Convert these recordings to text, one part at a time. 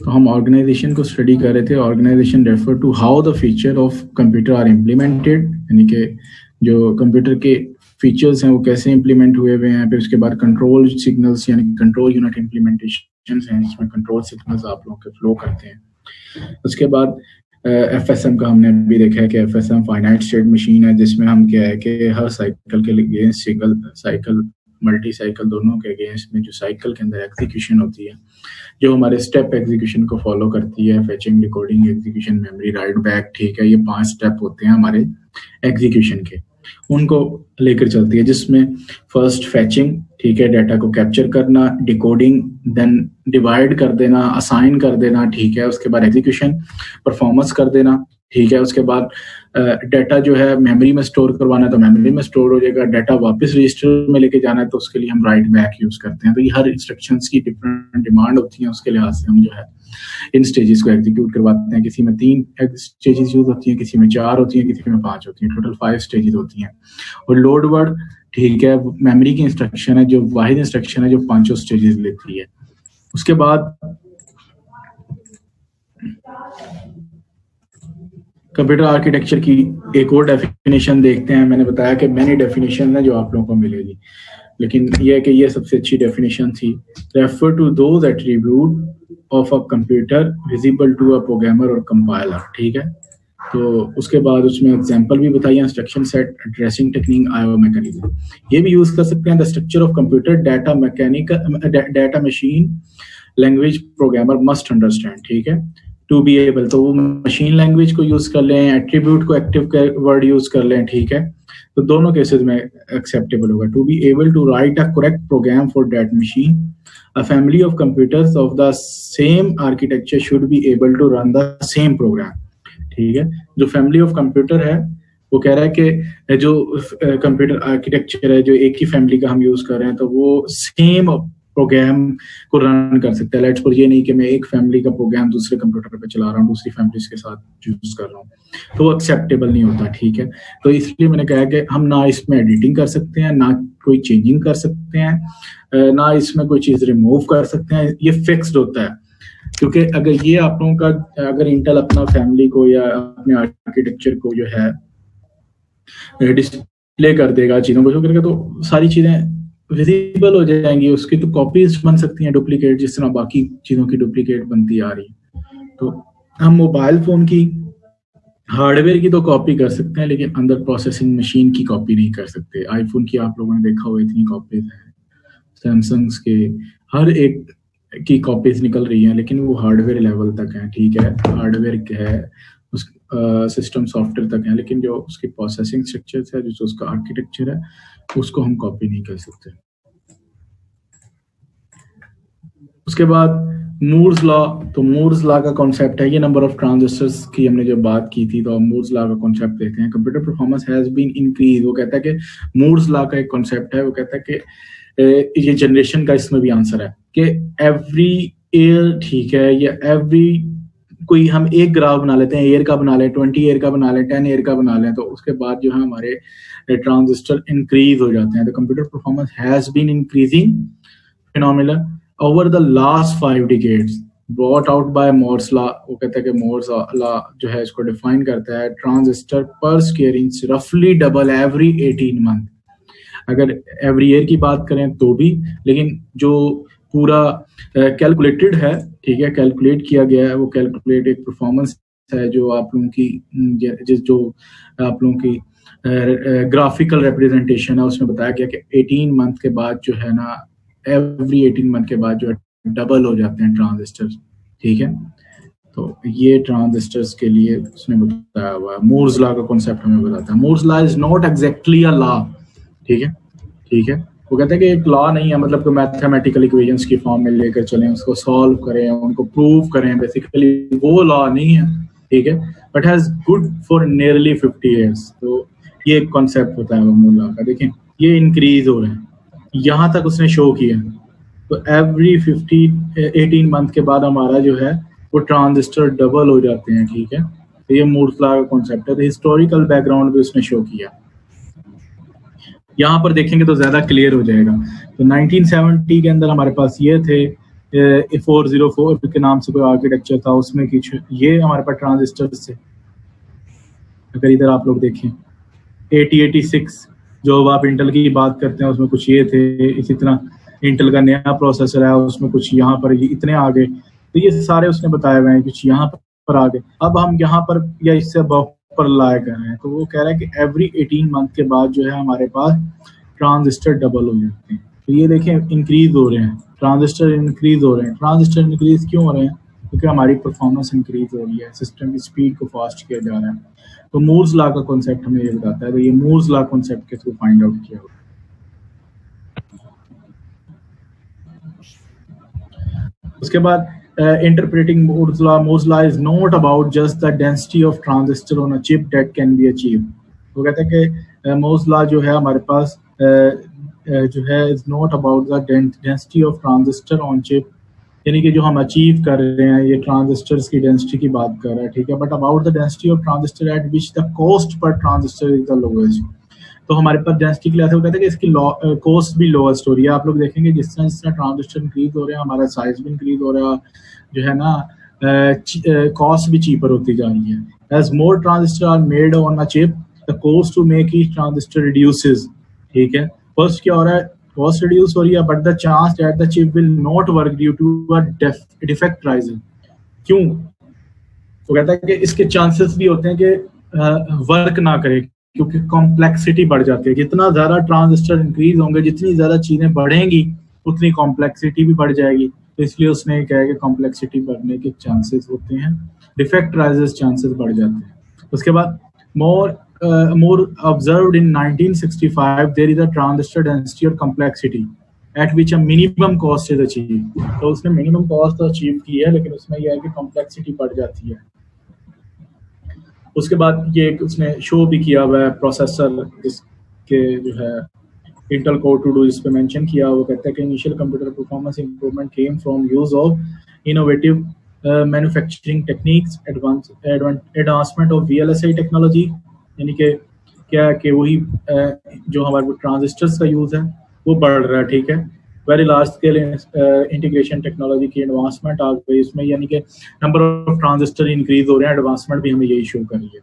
तो हम ऑर्गेनाइजेशन को स्टडी कर रहे थे। Organisation refer to how the feature of computer are implemented, यानी कि जो कंप्यूटर के फीचर्स हैं वो कैसे इम्प्लीमेंट हुए हैं। फिर उसके बाद कंट्रोल सिग्नल्स यानी कंट्रोल यूनिट इम्प्लीमेंटेशन हैं, जिसमें कंट्रोल सिग्नल्स आप लोगों के फ्लो करते हैं। उसके बाद FSM का हमने भी देखा है कि FSM फाइनाइट स्टेट मशीन है, जिसमें हम क्या है कि हर साइकिल के लिए सिंगल साइकिल मल्टी साइकिल दोनों के अगेंस्ट में जो साइकिल के अंदर एग्जीक्यूशन होती है, जो हमारे स्टेप एग्जीक्यूशन को फॉलो करती है, fetching, decoding, execution, memory, right back, ठीक है, ये 5 स्टेप होते हैं हमारे एग्जीक्यूशन के, उनको लेकर चलती है। जिसमें फर्स्ट फेचिंग, ठीक है, डाटा को कैप्चर करना, डिकोडिंग, देन डिवाइड कर देना, असाइन कर देना, ठीक है, उसके बाद एग्जीक्यूशन, परफॉर्मेंस कर देना, ठीक है, उसके बाद डाटा जो है मेमोरी में स्टोर करवाना है तो मेमोरी में स्टोर हो जाएगा, डाटा वापस रजिस्टर में लेके जाना है तो उसके लिए हम राइट बैक यूज करते हैं। तो ये हर इंस्ट्रक्शंस की डिफरेंट डिमांड होती है, उसके लिहाज से हम जो है इन स्टेजेस को एग्जीक्यूट करवाते हैं। किसी में 3 स्टेजेस यूज होती हैं, किसी में 4 होती हैं, किसी में 5 होती हैं, टोटल 5 स्टेजेस होती हैं। और लोड वर्ड, ठीक है, मेमोरी की इंस्ट्रक्शन है, जो वाहिद इंस्ट्रक्शन है जो 5 स्टेजेस लेती है। उसके बाद कंप्यूटर आर्किटेक्चर की एक और डेफिनेशन देखते हैं। मैंने बताया कि मैनी डेफिनेशन है जो आप लोगों को मिलेगी, लेकिन यह है कि ये सबसे अच्छी डेफिनेशन थी। Refer to those attribute of a computer visible to a programmer और कंपाइलर, ठीक है। तो उसके बाद उसमें एग्जांपल भी बताइए, instruction set, addressing technique, IO mechanism, ये भी यूज कर सकते हैं। The structure of computer, data mechanical, data machine language programmer must understand, ठीक है। टू बी एबल, तो वो मशीन लैंग्वेज को यूज कर लें, एट्रीब्यूट को एक्टिव वर्ड यूज कर लें, ठीक है, तो दोनों केसेस में एक्सेप्टेबल होगा। To be able to write a correct program for that machine, a family of computers of the same architecture should be able to run the same program, ठीक है। जो फैमिली ऑफ कंप्यूटर है वो कह रहा है कि जो कंप्यूटर आर्किटेक्चर है, जो एक ही फैमिली का हम यूज कर रहे हैं, तो वो सेम प्रोग्राम को रन कर सकते हैं। लेट्स सपोज ये नहीं कि मैं एक फैमिली का प्रोग्राम दूसरे कंप्यूटर पे चला रहा हूँ, दूसरी फैमिलीज के साथ यूज कर रहा हूँ, तो वो एक्सेप्टेबल नहीं होता, ठीक है। तो इसलिए मैंने कहा कि हम ना इसमें एडिटिंग कर सकते हैं, ना कोई चेंजिंग कर सकते हैं, ना इसमें कोई चीज रिमूव कर सकते हैं, ये फिक्स्ड होता है। क्योंकि अगर ये आप लोगों का, अगर इंटेल अपना फैमिली को या अपने आर्किटेक्चर को जो है डिस्प्ले कर देगा, चीजों को शो करेगा, तो सारी चीजें विजिबल हो जाएंगी, उसकी तो कॉपीज बन सकती हैं डुप्लीकेट, जिस तरह बाकी चीजों की डुप्लीकेट बनती आ रही है। तो हम मोबाइल फोन की हार्डवेयर की तो कॉपी कर सकते हैं, लेकिन अंदर प्रोसेसिंग मशीन की कॉपी नहीं कर सकते। आईफोन की आप लोगों ने देखा हुआ इतनी कॉपीज हैं, सैमसंग के हर एक की कॉपीज निकल रही हैं, लेकिन वो हार्डवेयर लेवल तक है, ठीक है, हार्डवेयर है, उस सिस्टम सॉफ्टवेयर तक है, लेकिन जो उसकी प्रोसेसिंग स्ट्रक्चर है, जो उसका आर्किटेक्चर है, उसको हम कॉपी नहीं कर सकते। उसके बाद मूर्स लॉ, तो मूर्स लॉ का कॉन्सेप्ट है, ये नंबर ऑफ ट्रांजिस्टर्स की हमने जो बात की थी, तो मूर्स लॉ का कॉन्सेप्ट देखते हैं। Computer performance has been increase, वो कहता है कि मूर्स लॉ का एक कॉन्सेप्ट है, वो कहता है कि ये जनरेशन का इसमें भी आंसर है कि एवरी ईयर, ठीक है, या एवरी कोई हम एक ग्राफ बना लेते हैं, ईयर का बना लें, 20 ईयर का बना लें, 10 ईयर का बना लें, तो उसके बाद जो है हमारे ट्रांजिस्टर इंक्रीज हो जाते हैं। तो computer performance has been increasing phenomenal over the last 5 decades brought out by Moore's law. वो कहता है कि मोर्स लॉ जो है इसको डिफाइन करता है, ट्रांजिस्टर पर स्क्वायर इंच रफली डबल एवरी 18 मंथ। अगर एवरी ईयर की बात करें तो भी, लेकिन जो पूरा कैलकुलेटेड है, ठीक है, कैलकुलेट किया गया है, वो कैलकुलेट एक परफॉर्मेंस है जो आप लोगों की जो आप लोगों की ग्राफिकल रिप्रेजेंटेशन है, उसमें बताया गया कि 18 मंथ के बाद जो है ना, एवरी 18 मंथ के बाद जो है डबल हो जाते हैं ट्रांजिस्टर, ठीक है। तो ये ट्रांजिस्टर्स के लिए उसने बताया हुआ है। मूर्स लॉ का कॉन्सेप्ट हमें बताता है। Moore's law is not exactly a law, ठीक है, ठीक है। वो कहते हैं कि एक लॉ नहीं है, मतलब कि मैथमेटिकल इक्वेशंस की फॉर्म में लेकर चलें, उसको सॉल्व करें, उनको प्रूव करें, बेसिकली वो लॉ नहीं है, ठीक है, but has good for nearly 50 years. तो ये एक कॉन्सेप्ट होता है मूर लॉ का। देखें ये इंक्रीज हो रहे हैं, यहाँ तक उसने शो किया। तो एवरी 18 मंथ के बाद हमारा जो है वो ट्रांजिस्टर डबल हो जाते हैं, ठीक है। तो ये मूर्स लॉ का कॉन्सेप्ट है। तो हिस्टोरिकल बैकग्राउंड भी उसने शो किया, यहाँ पर देखेंगे तो ज्यादा क्लियर हो जाएगा। तो 1970 के अंदर हमारे पास ये थे, 404 के नाम से कोई आर्किटेक्चर था, उसमें कुछ ये हमारे पास ट्रांजिस्टर थे। अगर इधर आप लोग देखें 8086 जो अब आप इंटेल की बात करते हैं उसमें कुछ ये थे। इसी तरह इंटेल का नया प्रोसेसर है उसमें कुछ यहाँ पर ये इतने आ गए, तो ये सारे उसने बताए हुए हैं, कुछ यहाँ पर आ गए। अब हम यहाँ पर या इससे पर लाया कर रहे हैं, तो वो कह रहा है कि एवरी 18 मंथ के बाद जो है हमारे पास ट्रांजिस्टर डबल हो जाते हैं। तो ये देखें इंक्रीज हो रहे हैं, ट्रांजिस्टर इंक्रीज हो रहे हैं। ट्रांजिस्टर इंक्रीज क्यों हो रहे हैं? क्योंकि हमारी परफॉर्मेंस इंक्रीज हो रही है, सिस्टम की स्पीड को फास्ट किया जा रहा है। तो मूर्स लॉ का कॉन्सेप्ट हमें ये बताता है, तो ये मूर्स लॉ कॉन्सेप्ट के थ्रू फाइंड आउट किया। उसके बाद interpreting Moore's law is not about just the density of transistor on a chip that can be achieved। वो कहते हैं कि Moore's law जो है हमारे पास जो है is not about the density of transistor on chip, यानी कि जो हम अचीव कर रहे हैं ये ट्रांजिस्टर्स की डेंसिटी की बात कर रहा है, ठीक है, but about the density of transistor eight which the cost per transistor is the lowest. तो हमारे पास डेंसिटी के लिए वो कहते हैं कि इसकी कॉस्ट भी लोएस्ट हो रही है। आप लोग देखेंगे जिस तरह ट्रांजिस्टर इंक्रीज हो रहे हैं हमारा साइज भी इंक्रीज हो रहा है, जो है ना कॉस्ट भी चीपर होती जा रही है। As more transistor are made on a chip the cost to make each transistor reduces, ठीक है। फर्स्ट क्या हो रहा है, कॉस्ट रिड्यूस हो रही है, but the chance that the chip will not work due to a defect rising. क्यों? वो कहता है कि इसके चांसेस भी होते हैं कि वर्क ना करे, क्योंकि कॉम्प्लेक्सिटी बढ़ जाती है। जितना ज्यादा ट्रांजिस्टर इंक्रीज होंगे, जितनी ज्यादा चीजें बढ़ेंगी, उतनी कॉम्प्लेक्सिटी भी बढ़ जाएगी। तो इसलिए उसने कहा कि कॉम्प्लेक्सिटी बढ़ने के चांसेस होते हैं, डिफेक्ट राइजेस चांसेस बढ़ जाते हैं। उसके बाद more observed in 1965 there is a transistor density or complexity at which a minimum cost is achieved। तो उसने मिनिमम कॉस्ट तो अचीव की है, लेकिन उसमें यह है कि कॉम्प्लेक्सिटी बढ़ जाती है। उसके बाद ये उसने शो भी किया हुआ है प्रोसेसर जिसके जो है इंटेल कोर टू डू, इस पे मेंशन किया। वो कहता है कि initial computer performance improvement came from use of innovative manufacturing techniques, advancement of VLSI technology, यानी कि क्या कि वही जो हमारे ट्रांजिस्टर्स का यूज है वो बढ़ रहा है, ठीक है। Very large scale integration technology की एडवांसमेंट आ गई इसमें, यानी कि नंबर ऑफ ट्रांजिस्टर इंक्रीज हो रहे हैं, एडवांसमेंट भी हमें यही शो कर रही है।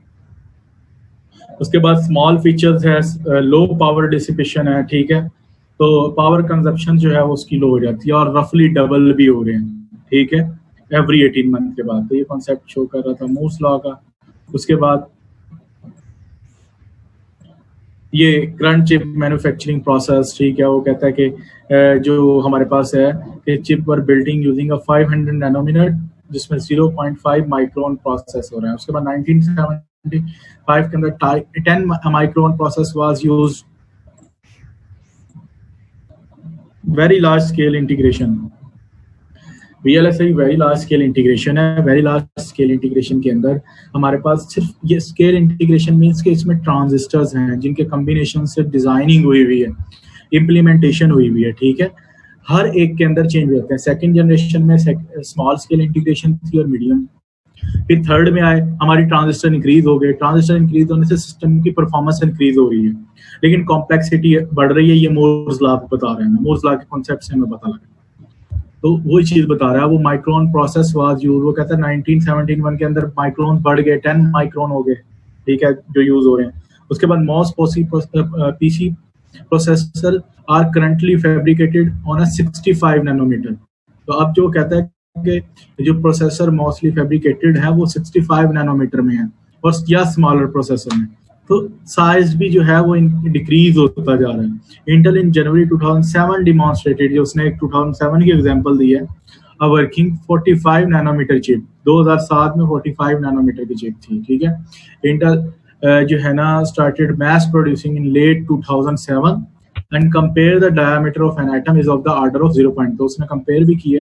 उसके बाद स्मॉल फीचर्स है, लो पावर डिसिपेशन है, ठीक है। तो पावर कंजप्शन जो है उसकी लो हो जाती है और रफली डबल भी हो रहे हैं, ठीक है, एवरी 18 मंथ के बाद। तो ये कॉन्सेप्ट शो कर रहा था मूर्स लॉ का। उसके बाद ये करंट चिप मैन्युफैक्चरिंग प्रोसेस, ठीक है, वो कहता है कि जो हमारे पास है कि chip were building using a 500 nanometre जिसमें 0.5 माइक्रोन प्रोसेस हो रहा है। उसके बाद 1975 के अंदर 10 micron process was used. Very large scale integration, VLSI very large scale integration है। वेरी लार्ज स्केल इंटीग्रेशन के अंदर हमारे पास सिर्फ ये स्केल इंटीग्रेशन मीन्स कि इसमें ट्रांजिस्टर्स हैं जिनके कॉम्बिनेशन से डिजाइनिंग हुई हुई है, इम्प्लीमेंटेशन हुई हुई है, ठीक है। हर एक के अंदर चेंज होते हैं। सेकंड जनरेशन में स्मॉल स्केल इंटीग्रेशन थी और मीडियम, फिर थर्ड में आए हमारी ट्रांजिस्टर इंक्रीज हो गए। ट्रांजिस्टर इंक्रीज होने से सिस्टम की परफॉर्मेंस इंक्रीज हो रही है, लेकिन कॉम्प्लेक्सिटी बढ़ रही है। ये मूर्स लॉ बता रहे हैं, मूर्स लॉ के कॉन्सेप्ट से हमें पता लगा। तो वही चीज बता रहा है वो। माइक्रोन प्रोसेस वाज यूज, वो कहता है 1971 के अंदर माइक्रोन बढ़ गए, 10 माइक्रोन हो गए, ठीक है, जो यूज हो रहे हैं। उसके बाद most PC processor are currently fabricated on a 65 nanometre. तो अब जो कहता है कि जो प्रोसेसर मोस्टली फैब्रिकेटेड है वो 65 नैनोमीटर में है और या स्मॉलर प्रोसेसर में। तो साइज भी जो है वो डिक्रीज होता जा रहा है। इंटेल इन जनवरी 2007 डिमॉन्स्ट्रेटेड, जो उसने एक 2007 की एग्जांपल दी है, अ वर्किंग 45 नैनोमीटर चिप। 2007 में 45 नैनोमीटर की चिप थी, ठीक है। इंटेल जो है ना started mass producing in late 2007 and compare the diameter of an atom is of the order of 0. तो उसने कंपेयर भी किया